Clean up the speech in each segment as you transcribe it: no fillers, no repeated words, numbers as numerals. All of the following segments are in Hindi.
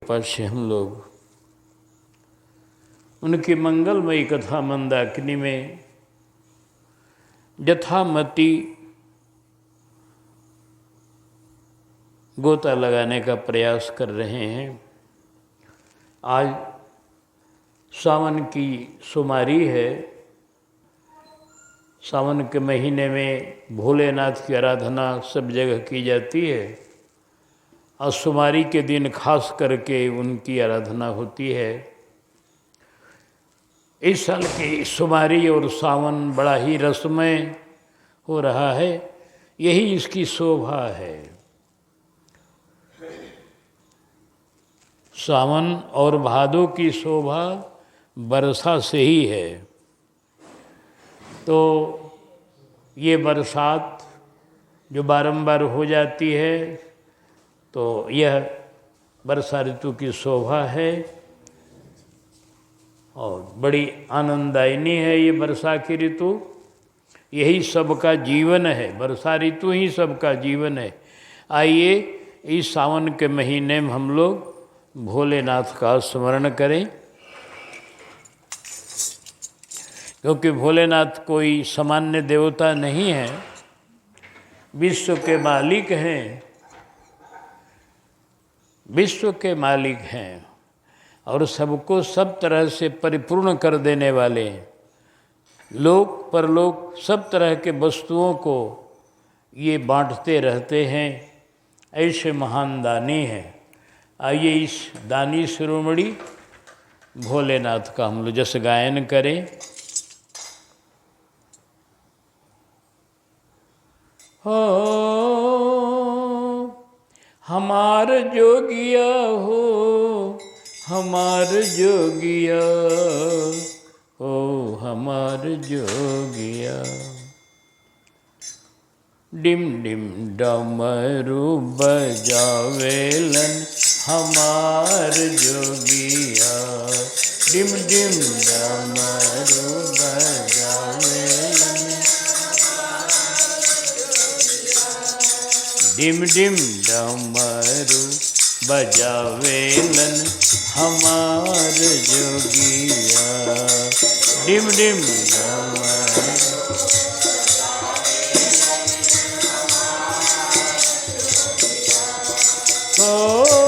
पास से हम लोग उनकी मंगलमयी कथा मंदाकिनी में यथामति गोता लगाने का प्रयास कर रहे हैं। आज सावन की सोमवारी है। सावन के महीने में भोलेनाथ की आराधना सब जगह की जाती है और सोमवारी के दिन खास करके उनकी आराधना होती है। इस साल की सोमवारी और सावन बड़ा ही रसमय हो रहा है, यही इसकी शोभा है। सावन और भादों की शोभा वर्षा से ही है। तो ये बरसात जो बारंबार हो जाती है, तो यह वर्षा ऋतु की शोभा है और बड़ी आनंददायिनी है ये वर्षा की ऋतु। यही सबका जीवन है, वर्षा ऋतु ही सबका जीवन है। आइए इस सावन के महीने में हम लोग भोलेनाथ का स्मरण करें, क्योंकि भोलेनाथ कोई सामान्य देवता नहीं है, विश्व के मालिक हैं, विश्व के मालिक हैं और सबको सब तरह से परिपूर्ण कर देने वाले हैं। लोक परलोक सब तरह के वस्तुओं को ये बांटते रहते हैं, ऐसे महान दानी हैं। आइए इस दानी शिरोमणि भोलेनाथ का हम लोग जस गायन करें। हो हमार जोगिया हो, हमार जोगिया हो, हमार जोगिया। डिम डिम डमरू बजावेलन हमार जोगिया, डिम डिम डमरू बजावेलन, डिम डिम डमरू बजावेलन हमार जोगिया, डिम डिम डमरू। हो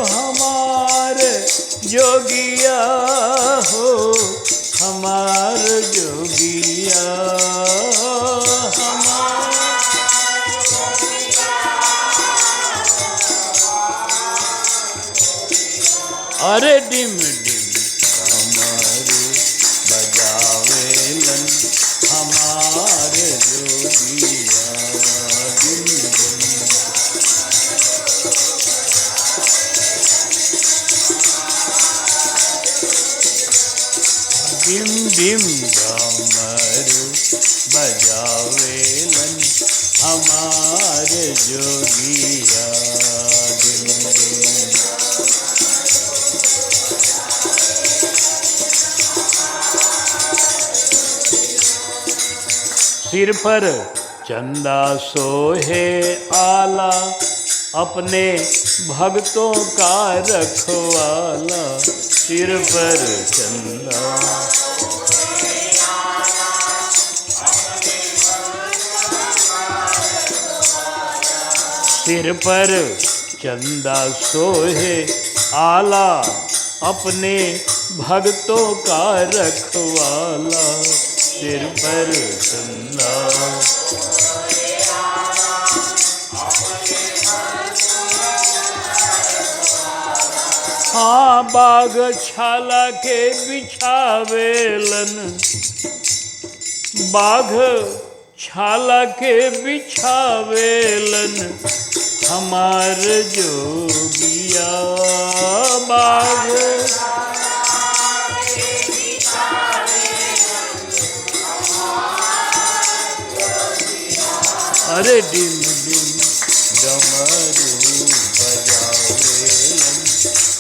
हमार जोगिया हो, हमार जोगिया, अरे डिम डिम डमरू बजावेलन हमार जोगिया, डिम डिम डिम डमरू बजावेलन हमार जोगिया, डिम डिम। सिर पर चंदा सोहे आला, अपने भक्तों का रखवाला। सिर पर चंदा, सिर पर चंदा सोहे आला, अपने भक्तों का रखवाला। सिर पर चंदा, हाँ बाग छाला के बिछावेलन, बाघ छाला के बिछावेलन हमार जोगिया, बाघ अरे डिम डिम डमरू बजावेलन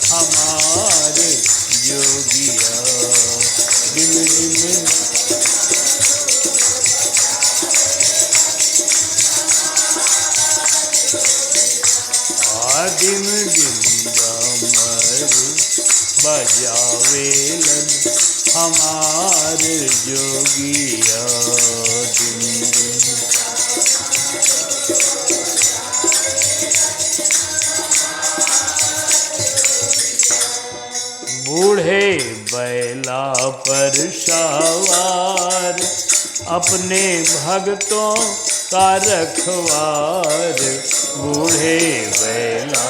हमार जोगिया, डिम डिम। डिम डिम डमरू बजावेलन हमारे जोगिया दिन दिन। बूढ़े बैला पर सवार अपने भक्तों का रखवार। बूढ़े बैला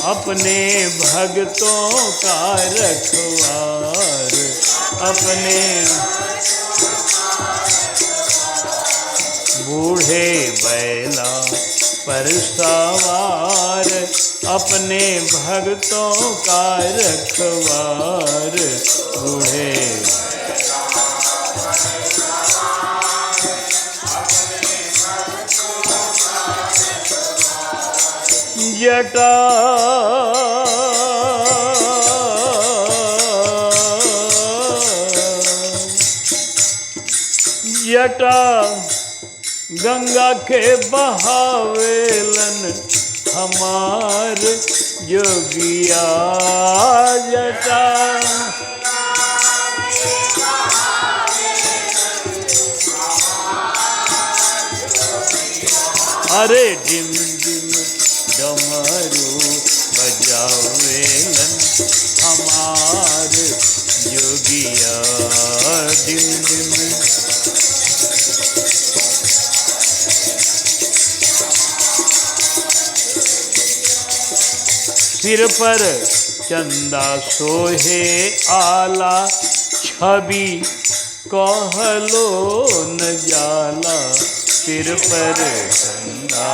अपने भक्तों का रखवार। अपने बूढ़े बैला पर सवार अपने भक्तों का रखवार। बूढ़े जटा जटा गंगा के बहावेलन हमार जोगिया। जटा अरे डिम डिम डमरू बजावेलन हमार जोगिया। डिम डिम सिर पर चंदा सोहे आला छवि कहलो न जाला। सिर पर चंदा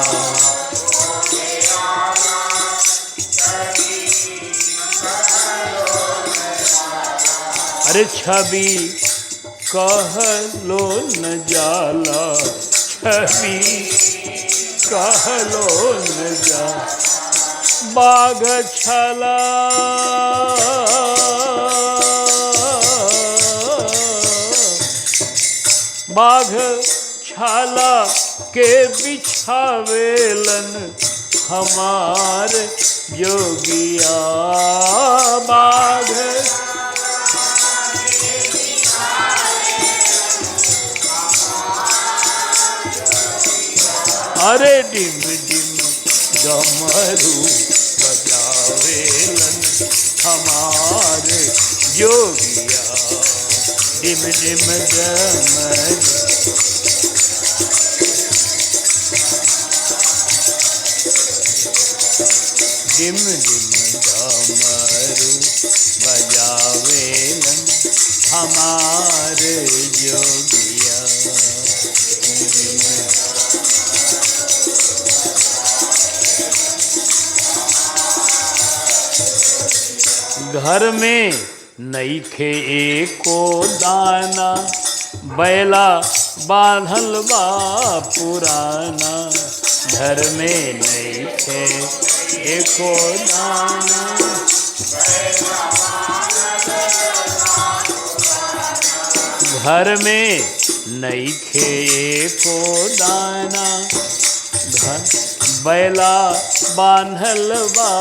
अरे छवि कहलो न जाला। छवि कहलो न जाला। बाघ छला बाघ छाला के बिछावेलन हमार जोगिया। बाघ अरे डिम डिम डमरू बजावेलन हमार जोगिया। डिम डिम डमरू डिम डिम डमरू बजावेलन हमार जोगिया। घर में नईखे एको दाना बैला बांधल बा पुराना। घर में नईखे एको दाना घर में नईखे एको दाना। घर बैला बांधल बा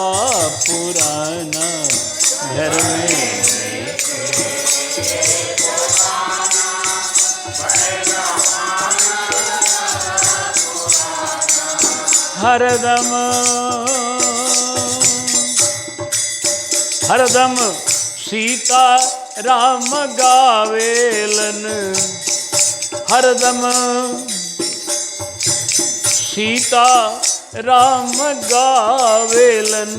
पुराना। घर में हरदम हरदम सीता राम गावेलन। हरदम सीता राम गावेलन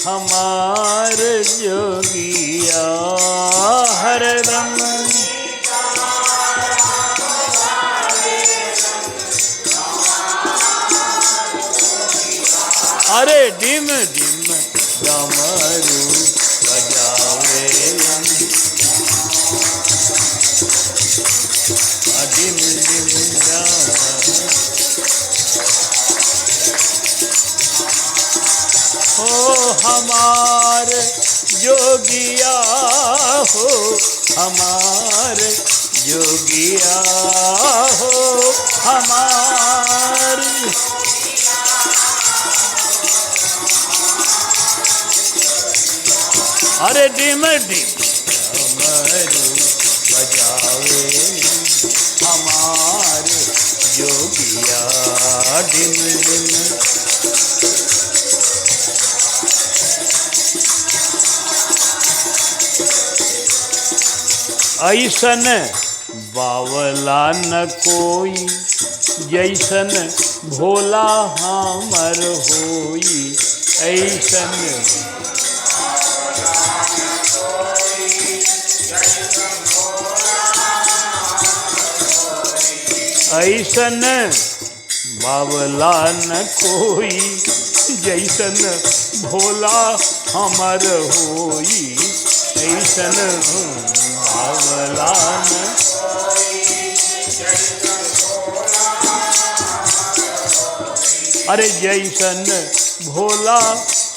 हमार जोगिया। हरदम अरे डिम डिम डमरू बजावेलन डिम डिम डमरू। हो हमार जोगिया हो हमार जोगिया हो हमारे। अरे डिम डिम डमरू बजावे हमारे जोगिया, डिम डिम। ऐसन बावला न कोई, जैसन भोला हमर होई। ऐसन ऐसन बावला न कोई, जैसन भोला हमर होई। ऐसन बावला न अरे जैसन भोला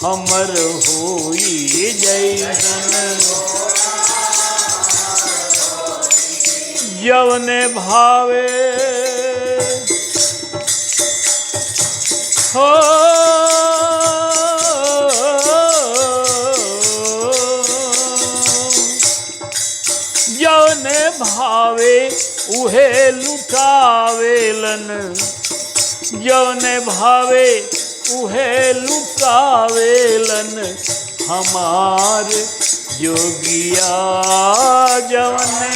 हमर होई। जैसन जवने भावे हो, जवने भावे उहे लुटावेलन। जवने भावे उहे लुटावेलन हमार जोगिया। जवने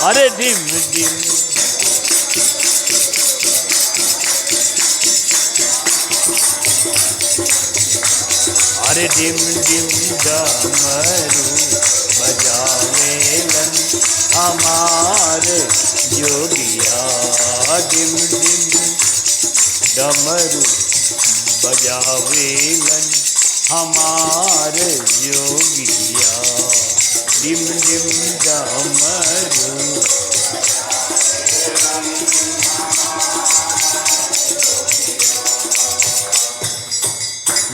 अरे डिम डिम अरे डिम डिम डमरू बजावेलन हमार जोगिया। डिम डिम डमरू बजावेलन हमार जोगिया। डिम डिम डमरू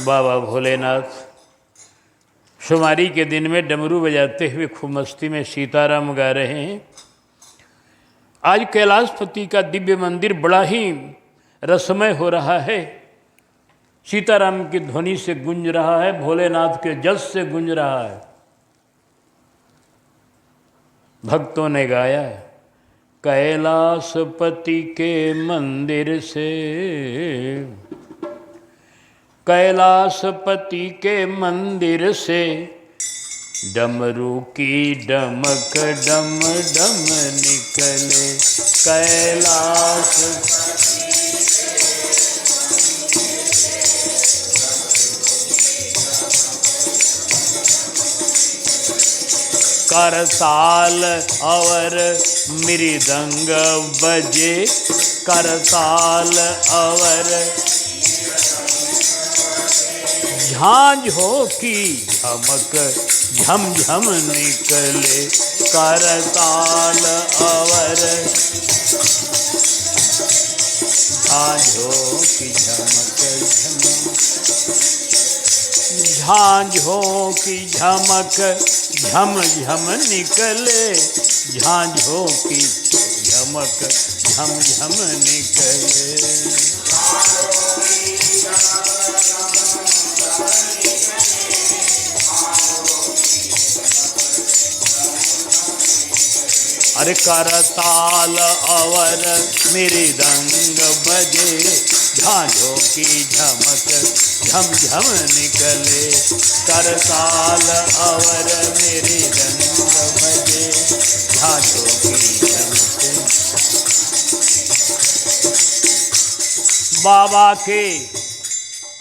बाबा भोलेनाथ शुमारी के दिन में डमरू बजाते हुए खूब मस्ती में सीताराम गा रहे हैं। आज कैलाशपति का दिव्य मंदिर बड़ा ही रसमय हो रहा है। सीताराम की ध्वनि से गूंज रहा है, भोलेनाथ के जस से गूंज रहा है। भक्तों ने गाया कैलाशपति के मंदिर से, कैलाशपति के मंदिर से डमरू की डमक डम डम निकले। कैलाश करताल और मृदंग बजे, करताल और झांझों की झमक झम झम निकले। करताल और झांझों की झमक झांझों की झमक झम झम निकले। झांझों की झमक झम झम निकले। अरे करताल और मृदंग बजे, झांझों की झमक झम झम निकले। करताल और मृदंग बजे, झांझों की झमक। बाबा के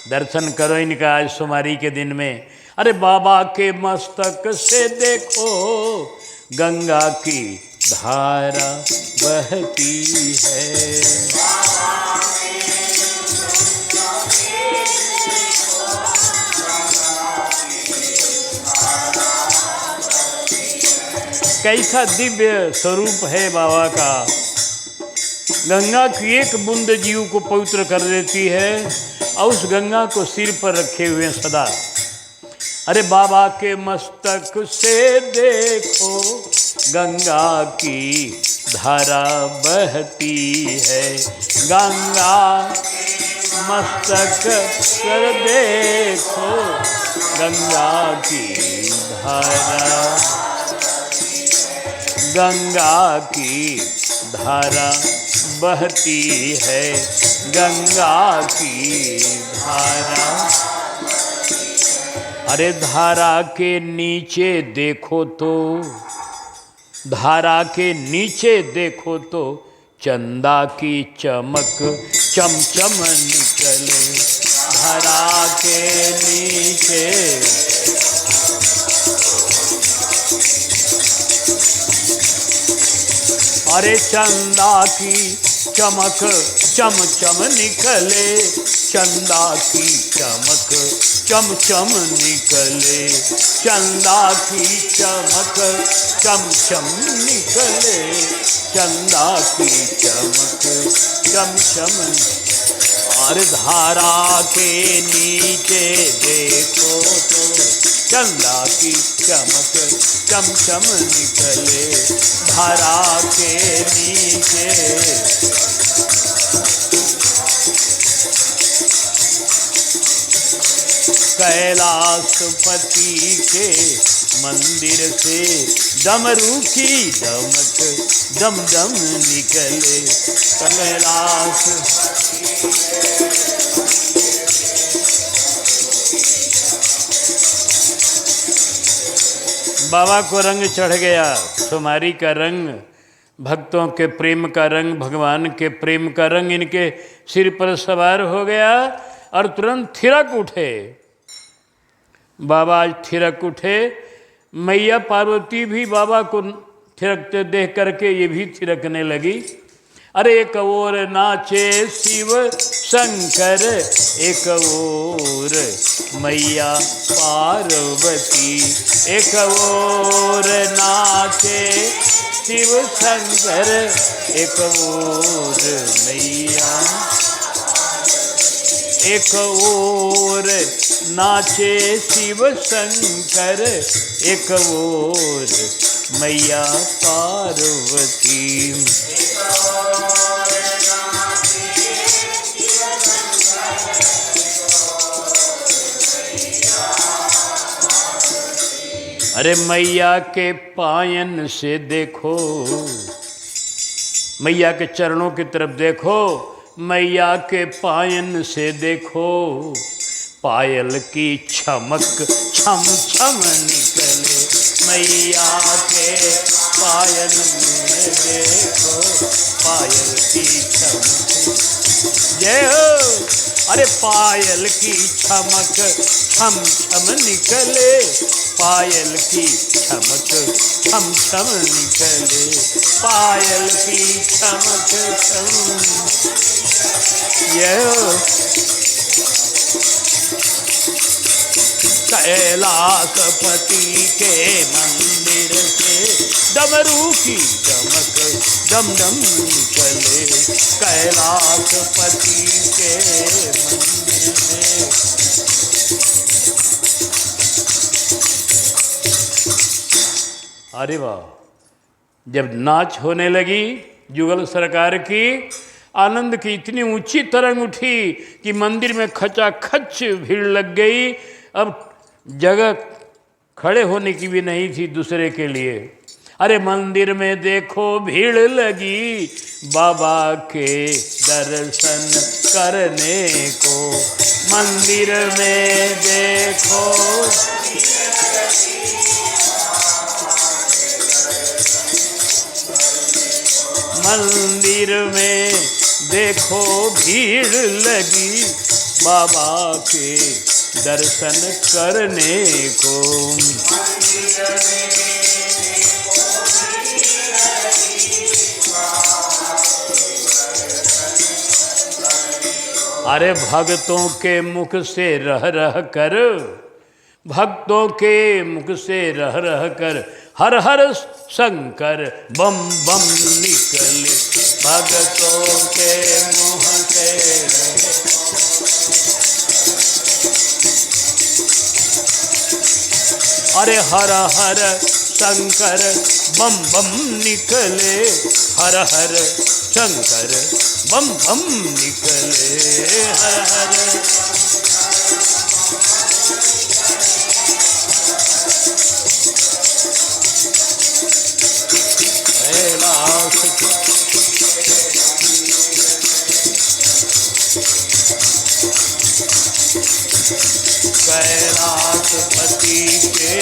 दर्शन करो इनका आज शुमारी के दिन में। अरे बाबा के मस्तक से देखो गंगा की धारा बहती है। कैसा दिव्य स्वरूप है बाबा का। गंगा की एक बूंद जीव को पवित्र कर देती है। और उस गंगा को सिर पर रखे हुए सदा। अरे बाबा के मस्तक से देखो गंगा की धारा बहती है, गंगा मस्तक पर देखो गंगा की धारा, गंगा की धारा बहती है, गंगा की धारा। अरे धारा के नीचे देखो तो, धारा के नीचे देखो तो चंदा की चमक चमचम निकले, धारा के नीचे। अरे चंदा की चमक चमचम निकले, चंदा की चमक चमचम निकले, चंदा की चमक चमचम निकले, चंदा की चमक चमचम। और धारा के नीचे देखो तो चंदा की चमक चमचम निकले, धारा के नीचे। कैलाशपति के मंदिर से डमरू की दमक दम दम निकले, कैलाश। बाबा को रंग चढ़ गया, सुमारी का रंग, भक्तों के प्रेम का रंग, भगवान के प्रेम का रंग इनके सिर पर सवार हो गया और तुरंत थिरक उठे। बाबा आज थिरक उठे। मैया पार्वती भी बाबा को थिरकते देख करके ये भी थिरकने लगी। अरे एक ओर नाचे शिव शंकर, एक ओर मैया पार्वती, एक ओर नाचे शिव शंकर, एक ओर मैया, एक ओर नाचे शिव शंकर, एक ओर मैया पार्वती। अरे मैया के पायन से देखो, मैया के चरणों की तरफ देखो, मैया के पायन से देखो, पायल की चमक छम छम निकले, मैया के पायन में देखो, पायल की चमक। जय हो। अरे पायल की चमक छम छम निकले, पायल की चमक छम छम निकले, पायल की चमक छम। कैलाशपति के मंदिर से डमरू की चमक डम डम निकले, कैलाशपति के मंदिर से। अरे वाह, जब नाच होने लगी जुगल सरकार की, आनंद की इतनी ऊंची तरंग उठी कि मंदिर में खचाखच भीड़ लग गई। अब जगह खड़े होने की भी नहीं थी दूसरे के लिए। अरे मंदिर में देखो भीड़ लगी बाबा के दर्शन करने को, मंदिर में देखो। मंदिर में देखो भीड़ लगी बाबा के दर्शन करने को। अरे भक्तों के मुख से रह रह कर भक्तों के मुख से रह रह कर हर हर शंकर बम बम निकले, भक्तों के मुँह से अरे हर हर शंकर बम बम निकले, हर हर शंकर बम बम निकले, हर हर कैलाशपति के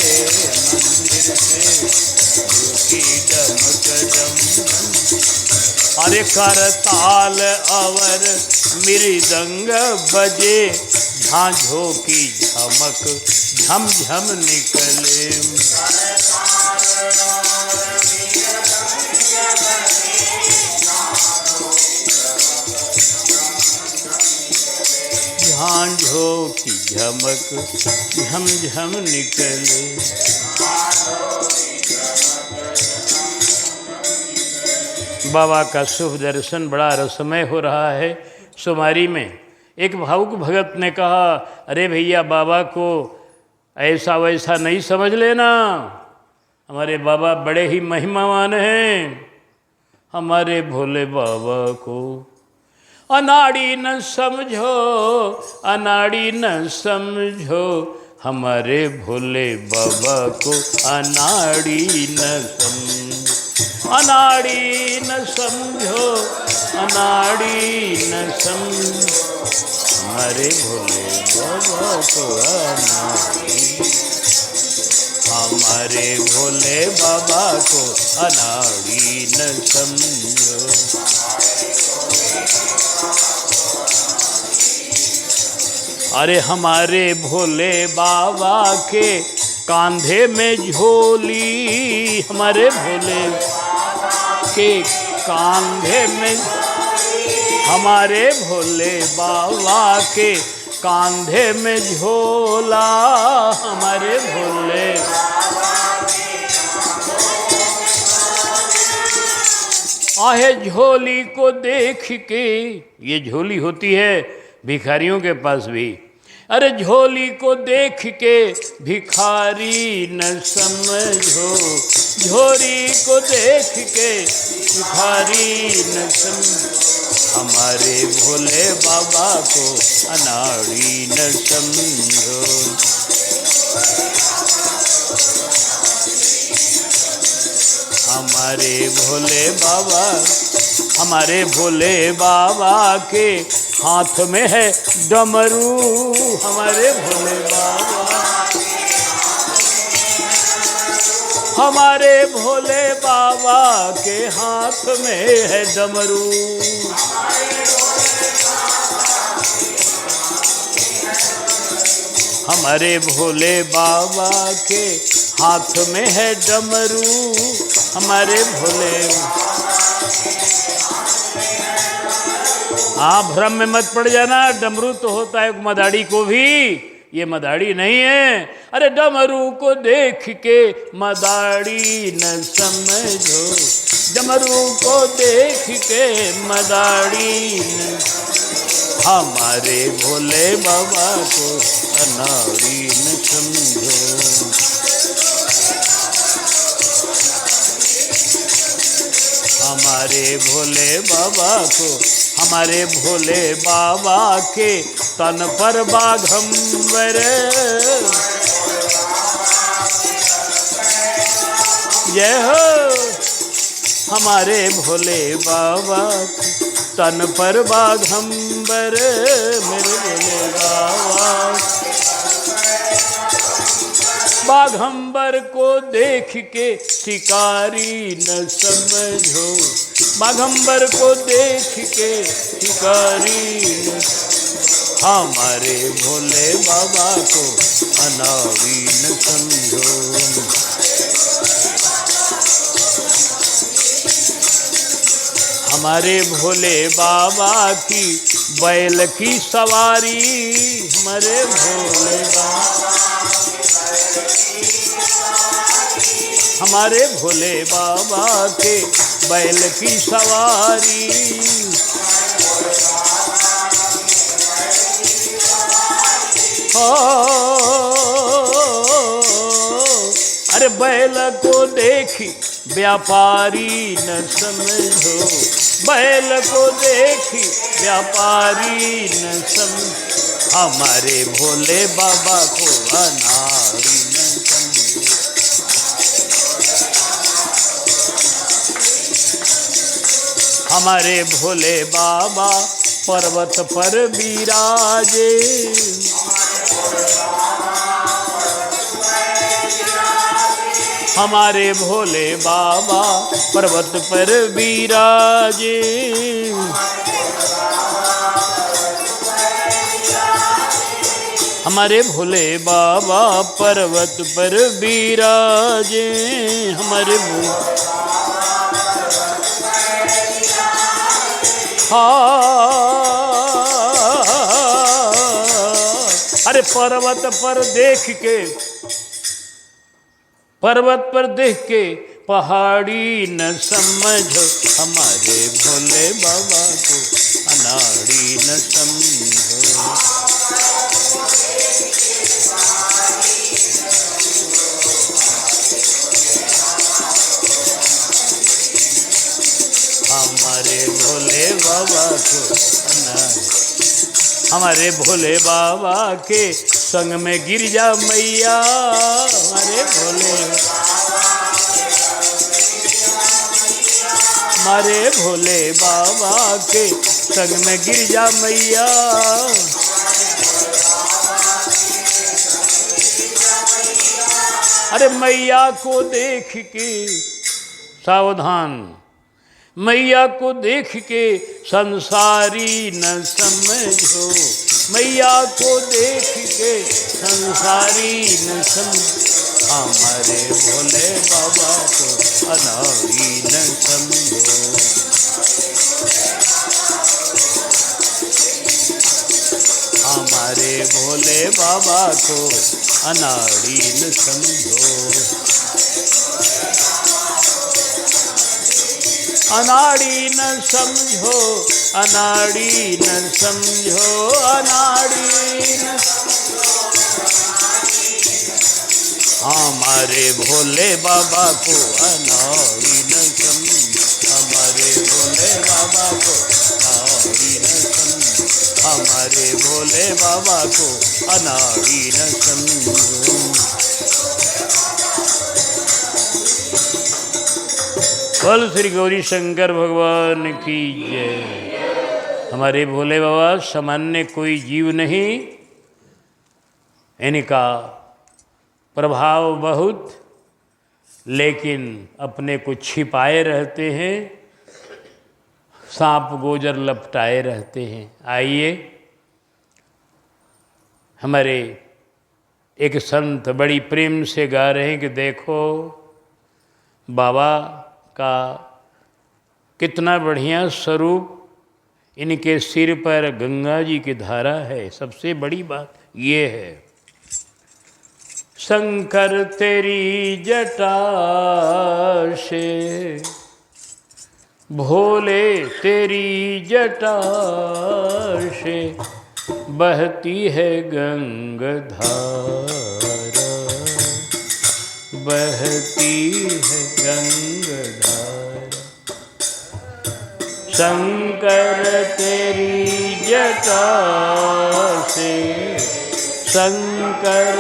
मंदिर से की डमक डम, अरे करताल अवर मृदंग बजे, झांझों की झमक झम झम निकले, झांझों की झमक झम झम निकले। बाबा का शुभ दर्शन बड़ा रसमय हो रहा है। सुमारी में एक भावुक भगत ने कहा, अरे भैया बाबा को ऐसा वैसा नहीं समझ लेना, हमारे बाबा बड़े ही महिमावान हैं। हमारे भोले बाबा को अनाड़ी न समझो, अनाड़ी न समझो, हमारे भोले बाबा को अनाड़ी न समझो, अनाड़ी न समझो, अनाड़ी न समझो, हमारे भोले बाबा को अनाड़ी, हमारे भोले बाबा को अनाड़ी न समझो। अरे हमारे भोले बाबा के कांधे में झोली, हमारे भोले के कांधे में, हमारे भोले बाबा के कांधे में झोला, हमारे भोले आहे झोली को देख के, ये झोली होती है भिखारियों के पास भी, अरे झोली को देख के भिखारी न समझो, झोली को देख के भिखारी न समझो, हमारे भोले बाबा को अनाड़ी न समझो। हमारे भोले बाबा, हमारे भोले बाबा के हाथ में है डमरू, हमारे भोले बाबा, हमारे भोले बाबा के हाथ में है डमरू, हमारे भोले बाबा के हाथ में है डमरू, हमारे भोले। हाँ, भ्रम में मत पड़ जाना, डमरू तो होता है मदाड़ी को भी, ये मदाड़ी नहीं है। अरे डमरू को देख के मदाड़ी न समझो, डमरू को देख के मदाड़ी न, हमारे भोले बाबा को अनाड़ी न समझो। हमारे भोले बाबा को, हमारे भोले बाबा के तन पर बाघंबर, जय हो, हमारे भोले बाबा के तन पर बाघंबर, मेरे भोले बाबा बाघंबर को देख के शिकारी न समझो, बाघंबर को देख के शिकारी न, हमारे भोले बाबा को अनाड़ी न समझो। हमारे भोले बाबा की बैल की सवारी, हमारे भोले बाबा, हमारे भोले बाबा के बैल की सवारी। अरे बैल को देखी व्यापारी न समझो, बैल को देखी व्यापारी न समझो, हमारे भोले बाबा को अनाड़ी न समझो। हमारे भोले बाबा पर्वत पर विराजे, हमारे भोले बाबा पर्वत पर विराजे। हमारे भोले बाबा पर्वत पर विराजे, हमारे अरे पर्वत पर देख के, पर्वत पर देख के पहाड़ी न समझो, हमारे भोले बाबा को अनाड़ी न समझो। हमारे भोले बाबा को अनाड़ी, हमारे भोले बाबा के संग में गिरजा मैया, हमारे भोले, हमारे भोले बाबा के संग में गिरजा मैया। अरे मैया को देख के सावधान, मैया को देख के संसारी न समझो, मैया को देख के संसारी न समझो, हमारे भोले बाबा को अनाड़ी न समझो। हमारे भोले बाबा को अनाड़ी न समझो। अनाड़ी न समझो, अनाड़ी न समझो, अनाड़ी न, हमारे भोले बाबा को अनाड़ी न समझो, हमारे भोले बाबा को अनाड़ी न समझो, हमारे भोले बाबा को अनाड़ी न समझो। बोल श्री गौरी शंकर भगवान की जय। हमारे भोले बाबा सामान्य कोई जीव नहीं, इनका प्रभाव बहुत, लेकिन अपने को छिपाए रहते हैं, सांप गोजर लपटाए रहते हैं। आइए, हमारे एक संत बड़ी प्रेम से गा रहे हैं कि देखो बाबा का कितना बढ़िया स्वरूप, इनके सिर पर गंगा जी की धारा है। सबसे बड़ी बात ये है, शंकर तेरी जटा से, भोले तेरी जटा से बहती है गंगाधारा, बहती है गंगाधारा। शंकर तेरी जटा से, शंकर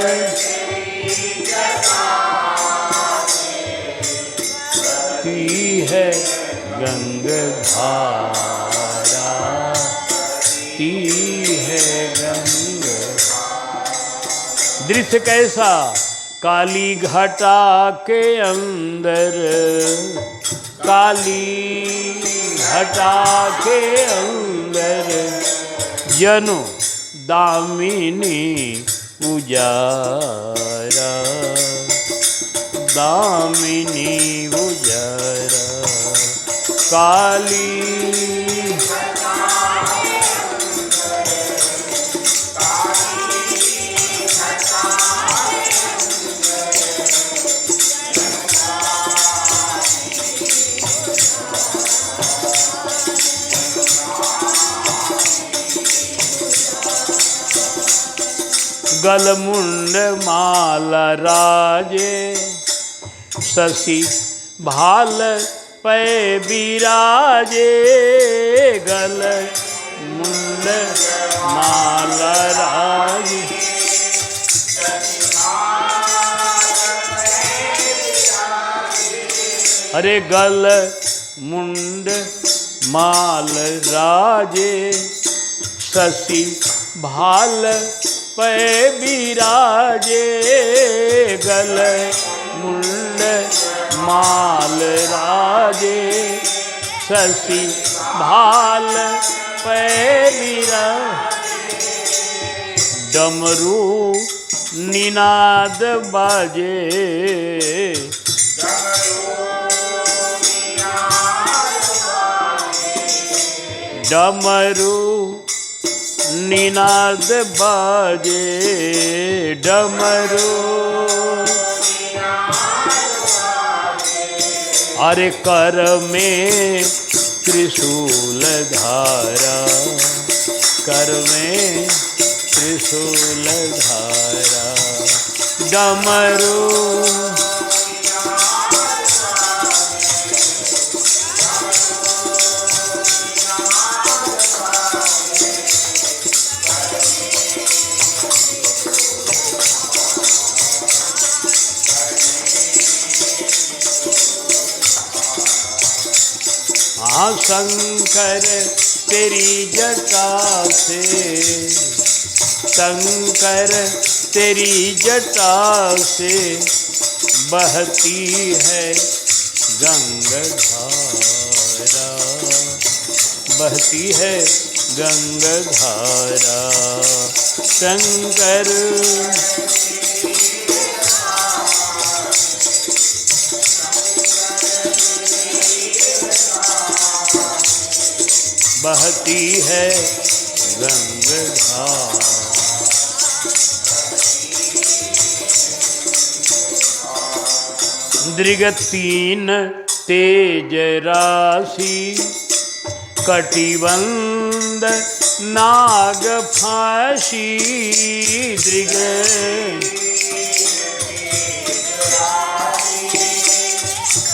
बहती है गंगाधारा, ती है गंगा। दृश्य कैसा, काली घटा के अंदर, काली घटा के अंदर जनो दामिनी उजारा, दामिनी उजारा। काली गलमुंड माला राजे शशि भाल पै विराजे गल मुंड माला राजे। अरे गल मुंड माल राजे शशि भाल पै विराजे गल मुंड माल राजे शशि भाल पै विराजे। डमरू निनाद बाजे डमरू निनाद बाजे डमरू। अरे कर में त्रिशूल धारा कर में त्रिशूल धारा डमरू। हाँ शंकर तेरी जटा से शंकर तेरी जटा से बहती है गंगाधारा बहती है गंगाधारा शंकर। बहती है गंगाधारा। दृग तीन तेज राशि कटिबंध नाग फांसी दृग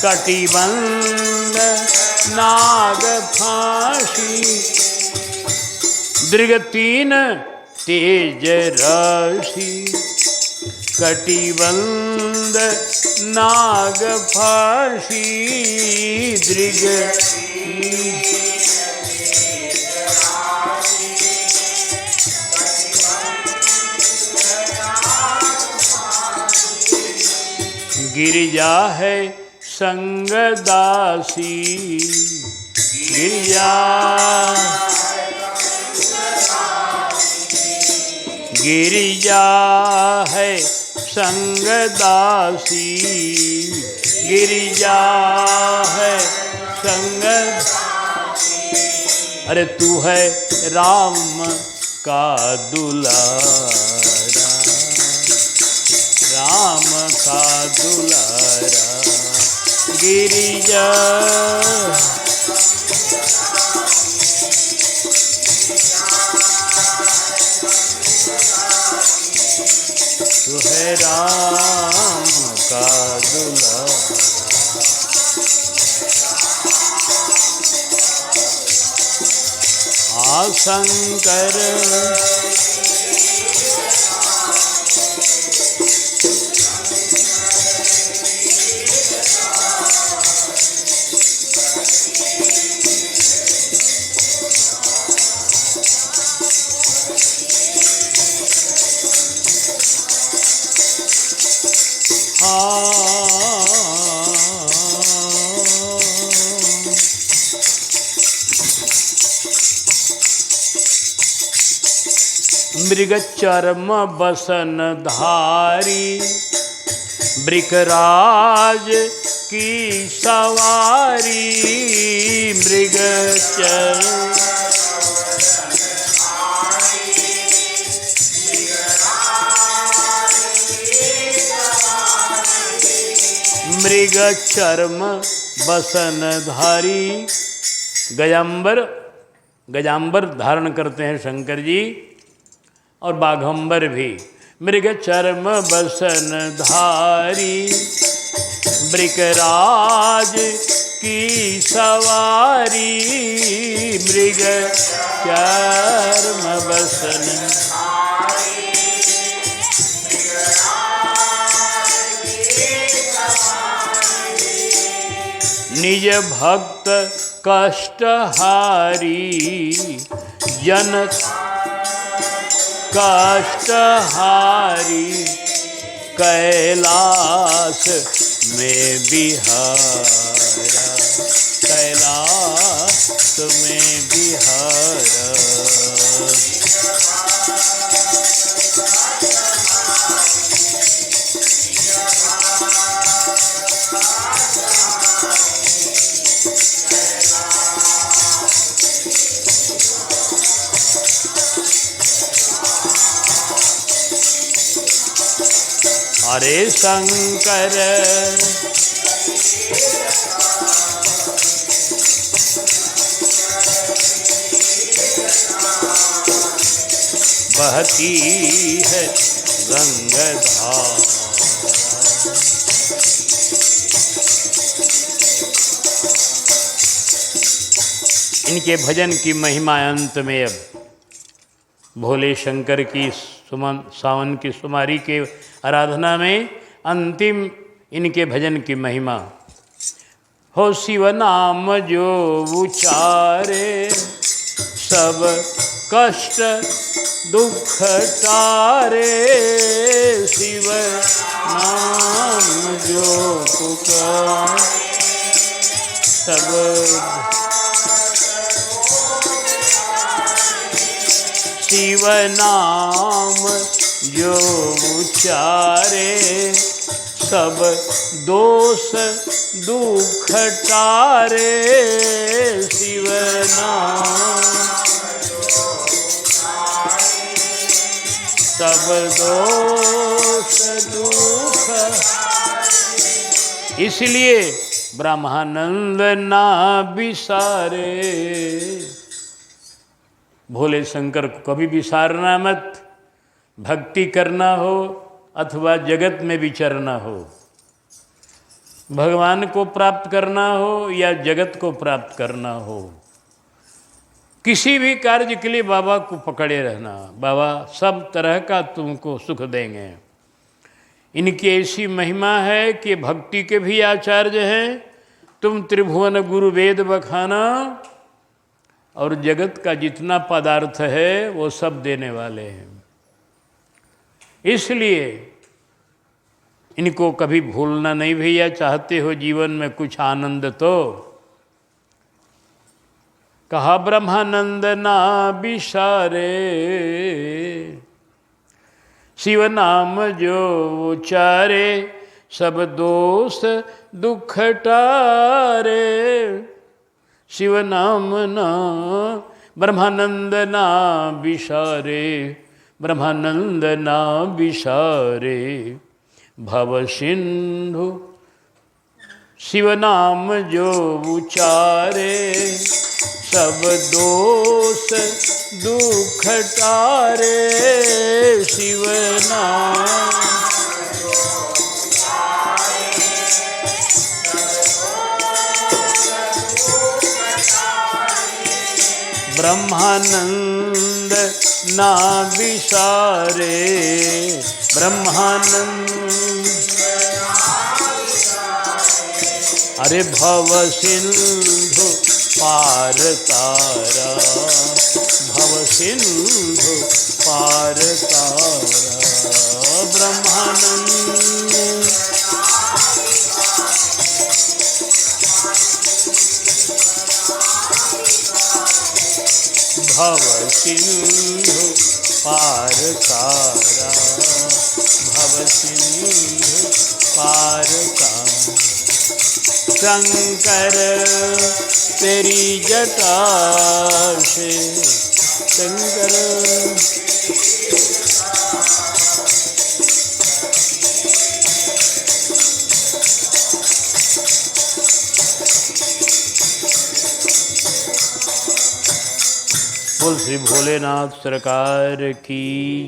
कटिबंध नाग फांसी। दृग तीन तेज राशि कटिबंध नाग फांसी दृग। गिरिजा है संगदासी गिरिजा गिरिजा है संगदासी गिरिजा है संग। अरे तू है राम का दुलारा राम का दुलारा गिरिजा। तू है राम का दुलारा। आ शंकर मृग चर्म बसन धारी बृकराज की सवारी मृग मृग चर्म बसन धारी। गजाम्बर धारण करते हैं शंकर जी और बाघंबर भी। मृग चर्म बसन धारी, मृगराज की सवारी, मृग चर्म बसन निज भक्त कष्टहारी, जन कष्टहारी, कैलाश में बिहारा, कैलाश में बिहारा। हरे शंकर बहती है गंगाधारा, इनके भजन की महिमा अंत में अब भोले शंकर की सावन की सुमारी के आराधना में अंतिम इनके भजन की महिमा। हो शिव नाम जो उचारे, सब कष्ट दुख तारे, शिव नाम जो पुकारे सब शिव नाम जो उचारे, सब दोष दुख टारे, शिव नाम सब दोष दुख। इसलिए ब्रह्मानंद ना बिसारे, भोले शंकर को कभी विसारना मत। भक्ति करना हो अथवा जगत में विचरना हो, भगवान को प्राप्त करना हो या जगत को प्राप्त करना हो, किसी भी कार्य के लिए बाबा को पकड़े रहना। बाबा सब तरह का तुमको सुख देंगे। इनकी ऐसी महिमा है कि भक्ति के भी आचार्य हैं। तुम त्रिभुवन गुरु वेद बखाना, और जगत का जितना पदार्थ है वो सब देने वाले हैं। इसलिए इनको कभी भूलना नहीं भैया। चाहते हो जीवन में कुछ आनंद तो कहा ब्रह्मानंद ना बिसारे, शिव नाम जो उचारे, सब दोष दुख टारे, शिव नाम ना ब्रह्मानंद ना बिसारे, ब्रह्मानंद ना बिसारे, भव सिंधु शिव नाम जो उचारे, सब दोष दुख टारे, शिव नाम ब्रह्मानंद ना बिसारे, ब्रह्मानंद अरे भव सिंधु पार तारा, भव सिंधु पार तारा, ब्रह्मानंद भव सिंधु पार तारा, भव सिंधु पार तारा। शंकर तेरी जटा से शंकर बोल श्री भोलेनाथ सरकार की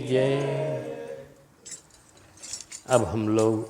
जय। अब हम लोग